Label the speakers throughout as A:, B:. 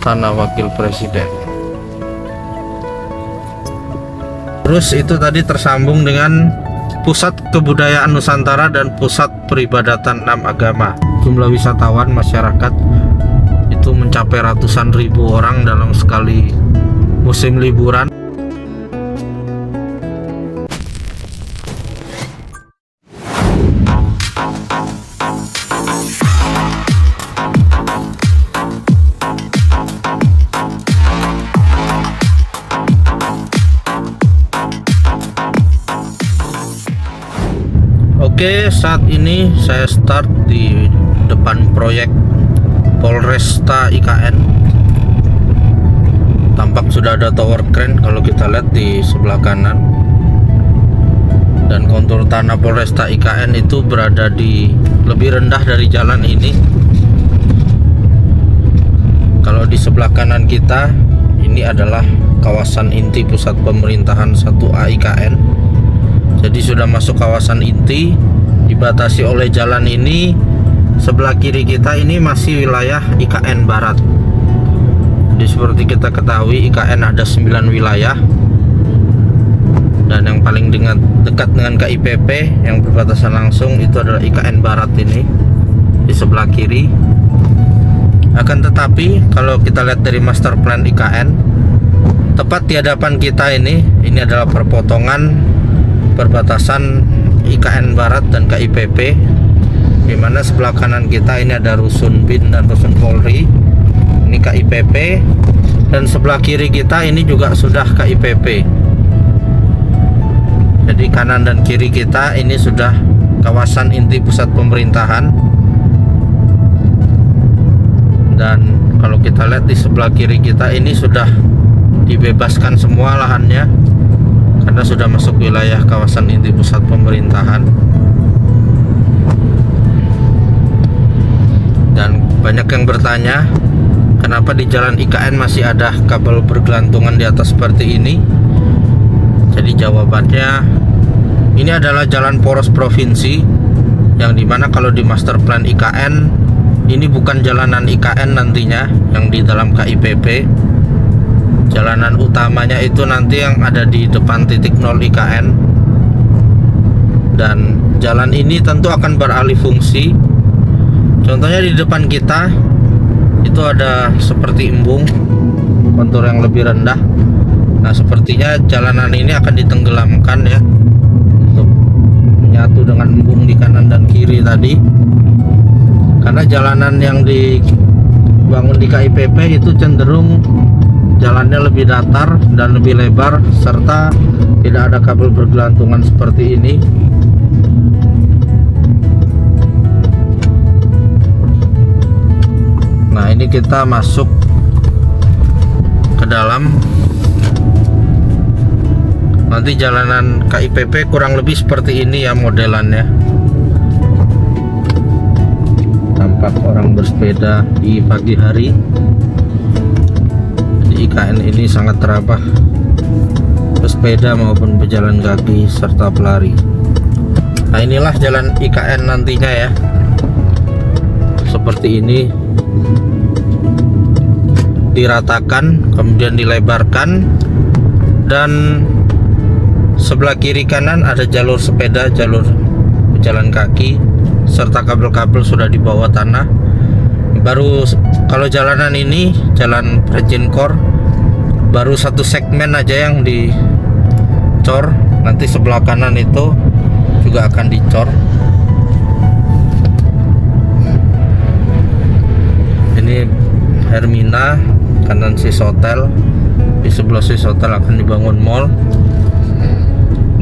A: Tanah Wakil Presiden. Terus itu tadi tersambung dengan Pusat Kebudayaan Nusantara dan Pusat Peribadatan 6 Agama. Jumlah wisatawan masyarakat itu mencapai ratusan ribu orang dalam sekali musim liburan. Oke, saat ini saya start di depan proyek Polresta IKN. Tampak sudah ada tower crane kalau kita lihat di sebelah kanan. Dan kontur tanah Polresta IKN itu berada di lebih rendah dari jalan ini. Kalau di sebelah kanan kita, ini adalah kawasan inti pusat pemerintahan 1A IKN. Jadi sudah masuk kawasan inti, dibatasi oleh jalan ini. Sebelah kiri kita ini masih wilayah IKN Barat. Jadi seperti kita ketahui, IKN ada 9 wilayah. Dan yang paling dekat dengan KIPP yang berbatasan langsung itu adalah IKN Barat ini di sebelah kiri. Akan tetapi kalau kita lihat dari master plan IKN, tepat di hadapan kita ini adalah perpotongan perbatasan IKN Barat dan KIPP, di mana sebelah kanan kita ini ada Rusun BIN dan Rusun Polri, ini KIPP, dan sebelah kiri kita ini juga sudah KIPP. Jadi kanan dan kiri kita ini sudah kawasan inti pusat pemerintahan. Dan kalau kita lihat di sebelah kiri kita ini sudah dibebaskan semua lahannya, karena sudah masuk wilayah kawasan inti pusat pemerintahan. Dan banyak yang bertanya, kenapa di jalan IKN masih ada kabel bergelantungan di atas seperti ini? Jadi jawabannya, ini adalah jalan poros provinsi, yang dimana kalau di master plan IKN, ini bukan jalanan IKN nantinya yang di dalam KIPP. Jalanan utamanya itu nanti yang ada di depan titik 0 IKN. Dan jalan ini tentu akan beralih fungsi. Contohnya di depan kita itu ada seperti embung, kontur yang lebih rendah. Nah, sepertinya jalanan ini akan ditenggelamkan ya, untuk menyatu dengan embung di kanan dan kiri tadi. Karena jalanan yang dibangun di KIPP itu cenderung jalannya lebih datar dan lebih lebar, serta tidak ada kabel bergelantungan seperti ini. Nah, ini kita masuk ke dalam. Nanti jalanan KIPP kurang lebih seperti ini ya modelannya. Tampak orang bersepeda di pagi hari. IKN ini sangat ramah pesepeda maupun pejalan kaki serta pelari. Nah, inilah jalan IKN nantinya ya, seperti ini, diratakan kemudian dilebarkan, dan sebelah kiri kanan ada jalur sepeda, jalur pejalan kaki, serta kabel-kabel sudah di bawah tanah. Baru kalau jalanan ini, jalan Prejenkor, baru satu segmen aja yang dicor. Nanti sebelah kanan itu juga akan dicor. Ini Hermina, kanan Swiss Hotel. Di sebelah Swiss Hotel akan dibangun mall.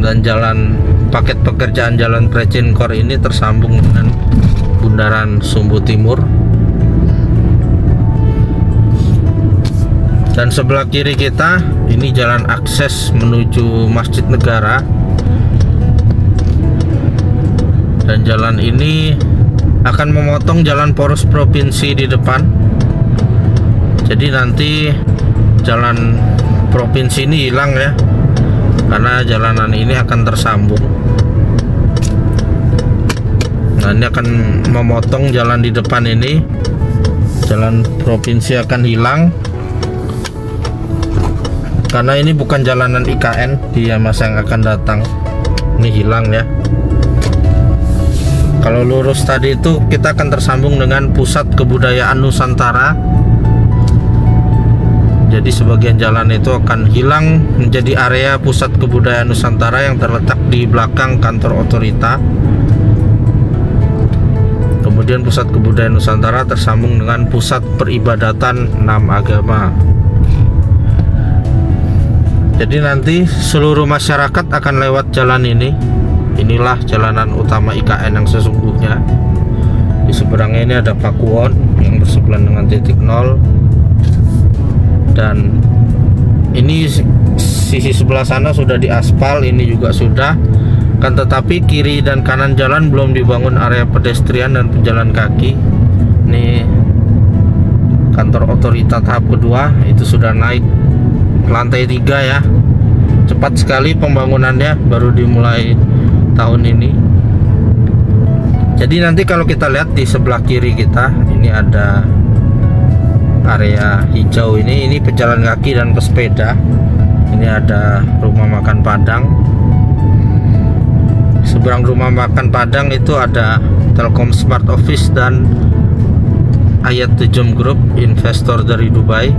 A: Dan jalan paket pekerjaan jalan Prejenkor ini tersambung dengan Bundaran Sumbu Timur. Dan sebelah kiri kita ini jalan akses menuju Masjid Negara. Dan jalan ini akan memotong jalan poros provinsi di depan. Jadi nanti jalan provinsi ini hilang ya, karena jalanan ini akan tersambung. Nah, ini akan memotong jalan di depan ini. Jalan provinsi akan hilang, karena ini bukan jalanan IKN di masa yang akan datang. Ini hilang ya. Kalau lurus tadi itu kita akan tersambung dengan Pusat Kebudayaan Nusantara. Jadi sebagian jalan itu akan hilang menjadi area Pusat Kebudayaan Nusantara yang terletak di belakang kantor otorita. Kemudian Pusat Kebudayaan Nusantara tersambung dengan Pusat Peribadatan 6 Agama. Jadi nanti seluruh masyarakat akan lewat jalan ini. Inilah jalanan utama IKN yang sesungguhnya. Di seberangnya ini ada Pakuwon yang bersebelahan dengan titik nol. Dan ini sisi sebelah sana sudah diaspal, ini juga sudah. Kan tetapi kiri dan kanan jalan belum dibangun area pedestrian dan pejalan kaki. Ini kantor otorita tahap kedua, itu sudah naik lantai 3 ya. Cepat sekali pembangunannya, baru dimulai tahun ini. Jadi nanti kalau kita lihat di sebelah kiri kita, ini ada area hijau, ini pejalan kaki dan pesepeda. Ini ada rumah makan Padang. Seberang rumah makan Padang itu ada Telkom Smart Office dan Ayat Tejum Group, investor dari Dubai.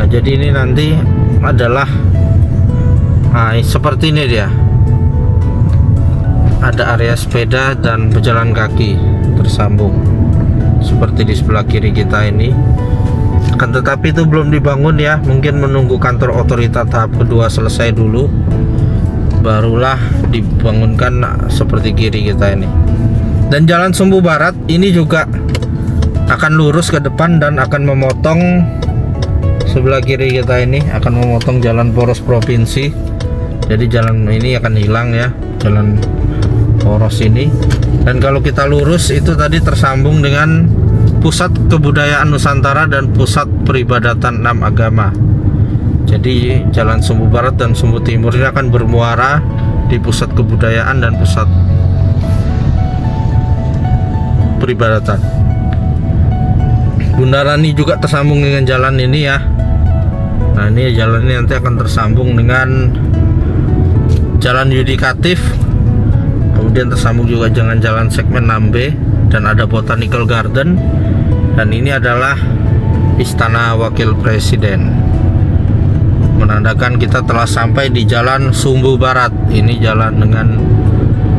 A: Nah, jadi ini nanti adalah seperti ini dia. Ada area sepeda dan pejalan kaki tersambung seperti di sebelah kiri kita ini. Akan tetapi itu belum dibangun ya, mungkin menunggu kantor otorita tahap kedua selesai dulu, barulah dibangunkan seperti kiri kita ini. Dan jalan Sumbu Barat ini juga akan lurus ke depan dan akan memotong sebelah kiri kita ini, akan memotong jalan poros provinsi. Jadi jalan ini akan hilang ya, jalan poros ini. Dan kalau kita lurus itu tadi tersambung dengan Pusat Kebudayaan Nusantara dan Pusat Peribadatan 6 Agama. Jadi jalan Sumbu Barat dan Sumbu Timur ini akan bermuara di Pusat Kebudayaan dan Pusat Peribadatan. Bundaran ini juga tersambung dengan jalan ini ya. Nah, ini jalan ini nanti akan tersambung dengan jalan yudikatif, kemudian tersambung juga dengan jalan segmen 6B, dan ada Botanical Garden, dan ini adalah Istana Wakil Presiden, menandakan kita telah sampai di jalan Sumbu Barat. Ini jalan dengan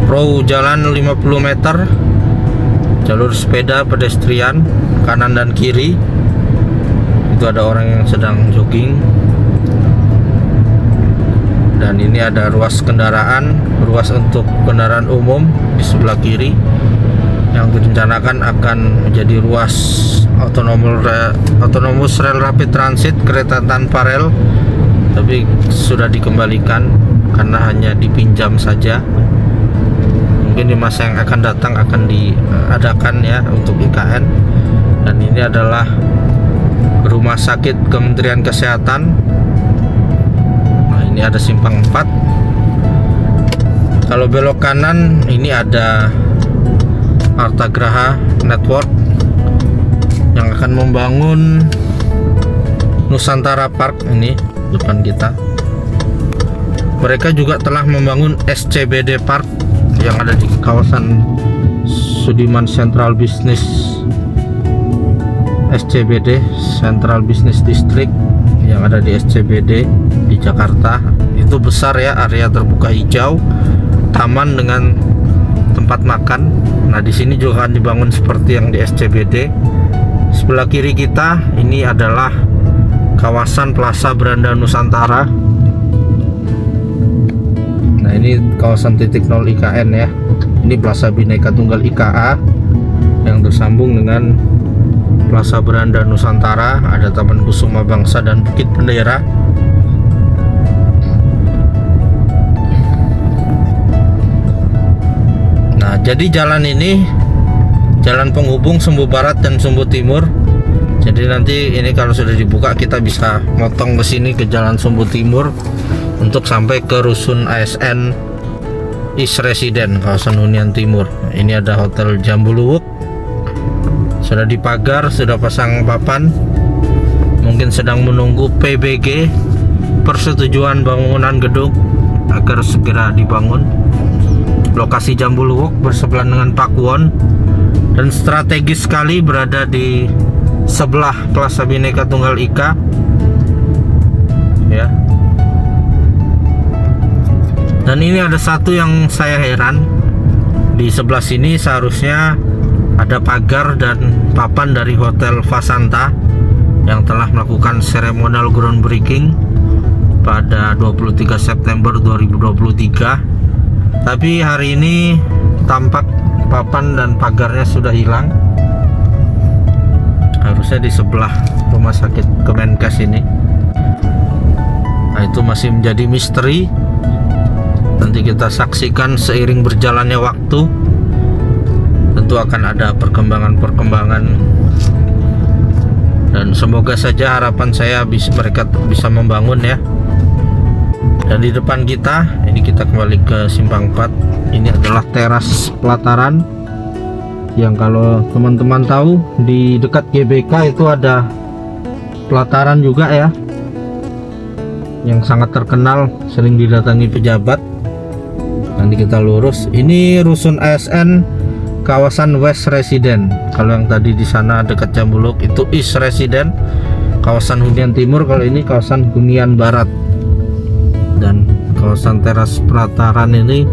A: perahu jalan 50 meter, jalur sepeda pedestrian kanan dan kiri. Itu ada orang yang sedang jogging. Dan ini ada ruas kendaraan, ruas untuk kendaraan umum di sebelah kiri yang direncanakan akan menjadi ruas autonomous rail rapid transit, kereta tanpa rel, tapi sudah dikembalikan karena hanya dipinjam saja. Mungkin di masa yang akan datang akan diadakan ya untuk IKN. Dan ini adalah Rumah Sakit Kementerian Kesehatan. Nah, ini ada simpang 4. Kalau belok kanan ini ada Artagraha Network yang akan membangun Nusantara Park, ini depan kita. Mereka juga telah membangun SCBD Park yang ada di kawasan Sudirman Central Business, SCBD Central Business District yang ada di SCBD di Jakarta. Itu besar ya, area terbuka hijau, taman dengan tempat makan. Nah, di sini juga akan dibangun seperti yang di SCBD. Sebelah kiri kita ini adalah kawasan Plaza Beranda Nusantara. Nah, ini kawasan titik nol IKN ya. Ini Plaza Bhinneka Tunggal Ika yang tersambung dengan Plaza Beranda Nusantara. Ada Taman Kusuma Bangsa dan Bukit Bendera. Nah, jadi jalan ini jalan penghubung Sumbu Barat dan Sumbu Timur. Jadi nanti ini kalau sudah dibuka kita bisa motong ke sini ke jalan Sumbu Timur untuk sampai ke rusun ASN East Resident kawasan Hunian Timur. Ini ada Hotel Jambuluwuk, sudah dipagar, sudah pasang papan, mungkin sedang menunggu PBG persetujuan bangunan gedung agar segera dibangun. Lokasi Jambuluwok bersebelahan dengan Pakuwon dan strategis sekali berada di sebelah Plaza Bhinneka Tunggal Ika ya. Dan ini ada satu yang saya heran, di sebelah sini seharusnya ada pagar dan papan dari Hotel Vasanta yang telah melakukan seremonial groundbreaking pada 23 September 2023. Tapi hari ini tampak papan dan pagarnya sudah hilang. Harusnya di sebelah rumah sakit Kemenkes ini. Nah, itu masih menjadi misteri. Nanti kita saksikan seiring berjalannya waktu. Tentu akan ada perkembangan-perkembangan. Dan semoga saja harapan saya mereka bisa membangun ya. Dan di depan kita, ini kita kembali ke Simpang 4. Ini adalah teras pelataran yang kalau teman-teman tahu di dekat GBK itu ada pelataran juga ya, yang sangat terkenal, sering didatangi pejabat. Nanti kita lurus. Ini rusun ASN kawasan West Resident. Kalau yang tadi di sana dekat Jambuluwok itu East Resident, kawasan Hunian Timur. Kalau ini kawasan Hunian Barat. Dan kawasan teras pelataran ini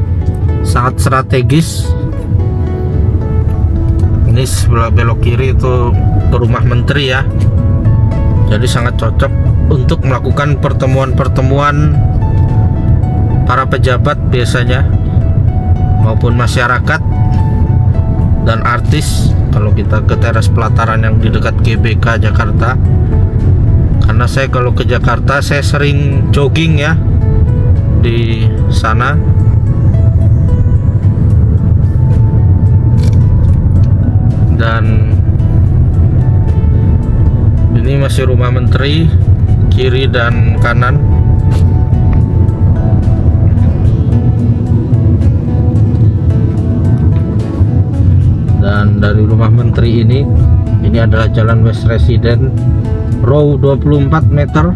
A: sangat strategis. Ini sebelah belok kiri itu rumah menteri ya, jadi sangat cocok untuk melakukan pertemuan-pertemuan para pejabat biasanya, maupun masyarakat dan artis. Kalau kita ke teras pelataran yang di dekat GBK Jakarta, karena saya kalau ke Jakarta saya sering jogging ya di sana. Dan ini masih rumah menteri, kiri dan kanan. Dan dari rumah menteri ini adalah Jalan West Resident, row 24 meter.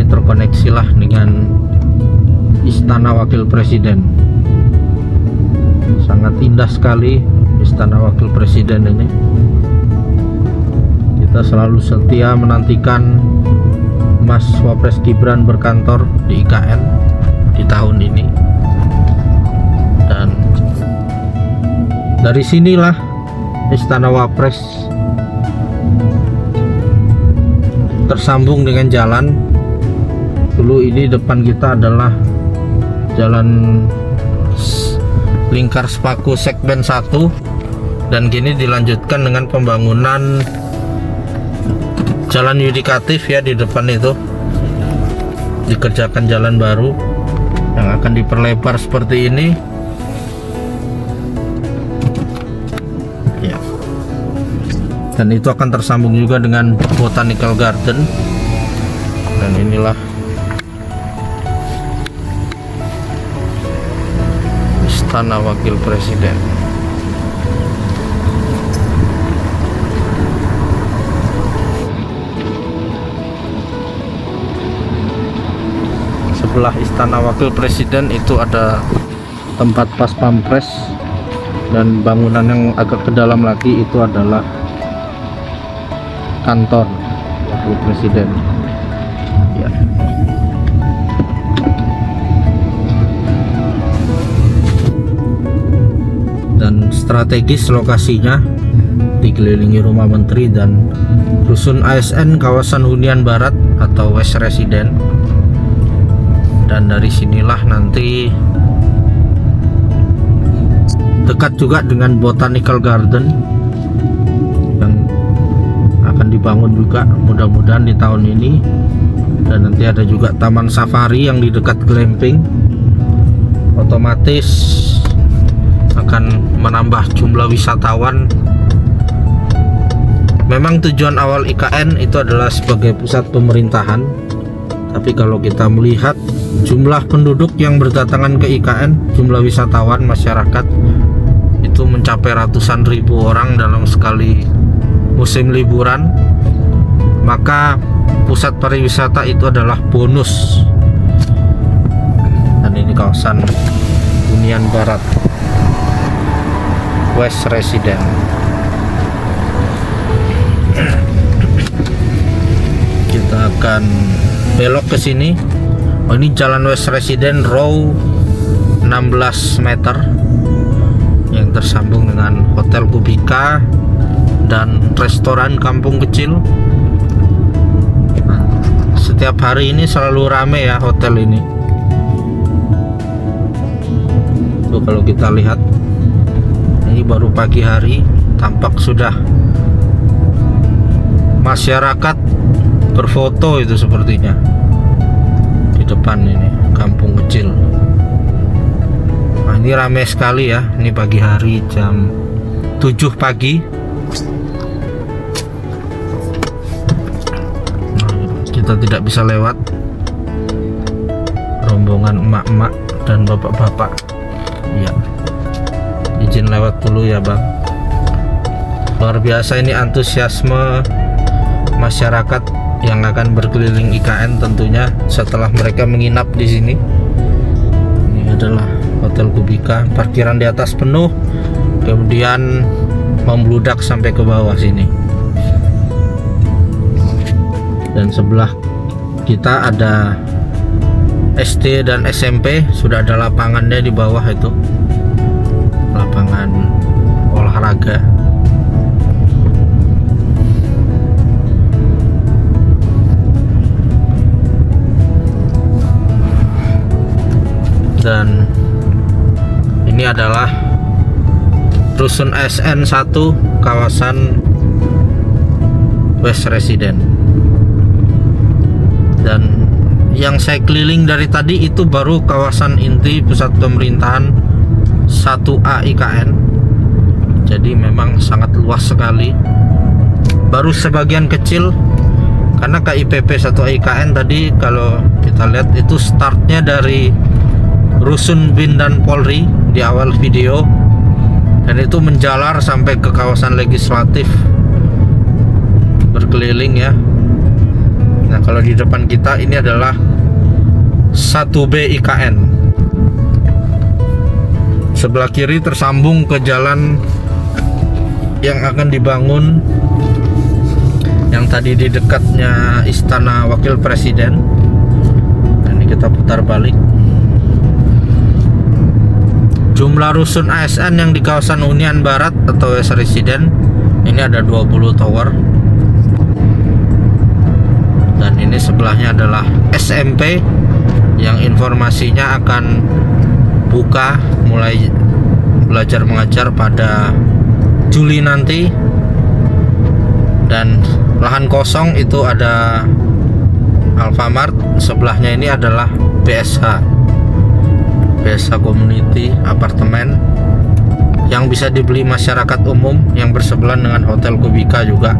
A: Terkoneksi lah dengan Istana Wakil Presiden. Sangat indah sekali Istana Wakil Presiden ini. Kita selalu setia menantikan Mas Wapres Gibran berkantor di IKN di tahun ini. Dan dari sinilah Istana Wapres tersambung dengan jalan. Dulu ini depan kita adalah Jalan Lingkar Sepaku Sekben 1, dan kini dilanjutkan dengan pembangunan jalan yudikatif ya. Di depan itu dikerjakan jalan baru yang akan diperlebar seperti ini ya. Dan itu akan tersambung juga dengan Botanical Garden. Dan inilah Istana Wakil Presiden. Sebelah Istana Wakil Presiden itu ada tempat pas pampres, dan bangunan yang agak ke dalam lagi itu adalah kantor Wakil Presiden ya. Dan strategis lokasinya, dikelilingi rumah menteri dan rusun ASN kawasan Hunian Barat atau West Resident. Dan dari sinilah nanti dekat juga dengan Botanical Garden yang akan dibangun juga mudah-mudahan di tahun ini. Dan nanti ada juga taman safari yang di dekat glamping, otomatis akan menambah jumlah wisatawan. Memang tujuan awal IKN itu adalah sebagai pusat pemerintahan, tapi kalau kita melihat jumlah penduduk yang berdatangan ke IKN, jumlah wisatawan masyarakat itu mencapai ratusan ribu orang dalam sekali musim liburan. maka pusat pariwisata itu adalah bonus. Dan ini kawasan Unian Barat West Resident. Kita akan belok ke sini. Oh, ini Jalan West Resident row 16 meter yang tersambung dengan Hotel Kubika dan restoran Kampung Kecil. Nah, setiap hari ini selalu rame ya hotel ini. Tuh, kalau kita lihat ini baru pagi hari, tampak sudah masyarakat berfoto itu sepertinya di depan ini Kampung Kecil. Nah, ini ramai sekali ya. Ini pagi hari jam 7 pagi. Kita tidak bisa lewat, rombongan emak-emak dan bapak-bapak. Iya, izin lewat dulu ya bang. Luar biasa ini antusiasme masyarakat yang akan berkeliling IKN tentunya setelah mereka menginap di sini. Ini adalah Hotel Kubika, parkiran di atas penuh, kemudian membludak sampai ke bawah sini. Dan sebelah kita ada SD dan SMP, sudah ada lapangannya di bawah itu, lapangan olahraga. Dan ini adalah Rusun ASN 1 kawasan West Resident. Dan yang saya keliling dari tadi itu baru kawasan inti pusat pemerintahan 1A IKN. Jadi memang sangat luas sekali. Baru sebagian kecil karena KIPP 1A IKN tadi kalau kita lihat itu startnya dari Rusun BIN dan Polri di awal video, dan itu menjalar sampai ke kawasan legislatif berkeliling ya. Nah, kalau di depan kita ini adalah 1B IKN. Sebelah kiri tersambung ke jalan yang akan dibangun, yang tadi di dekatnya Istana Wakil Presiden. Nah, ini kita putar balik. Jumlah rusun ASN yang di kawasan Unian Barat atau West Resident ini ada 20 tower. Dan ini sebelahnya adalah SMP yang informasinya akan buka mulai belajar mengajar pada Juli nanti. Dan lahan kosong itu ada Alfamart, sebelahnya ini adalah BSH Community Apartemen yang bisa dibeli masyarakat umum yang bersebelahan dengan Hotel Kubika juga.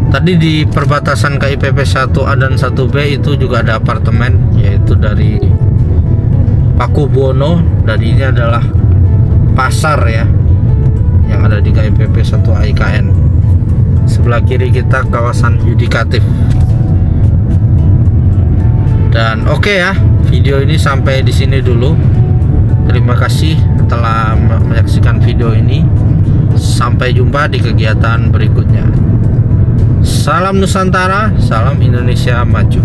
A: Tadi di perbatasan KIPP 1A dan 1B itu juga ada apartemen, yaitu dari Paku Buwono, dan ini adalah pasar ya yang ada di KIPP 1A IKN. Sebelah kiri kita kawasan yudikatif. Dan oke ya, video ini sampai di sini dulu. Terima kasih telah menyaksikan video ini. Sampai jumpa di kegiatan berikutnya. Salam Nusantara, salam Indonesia Maju.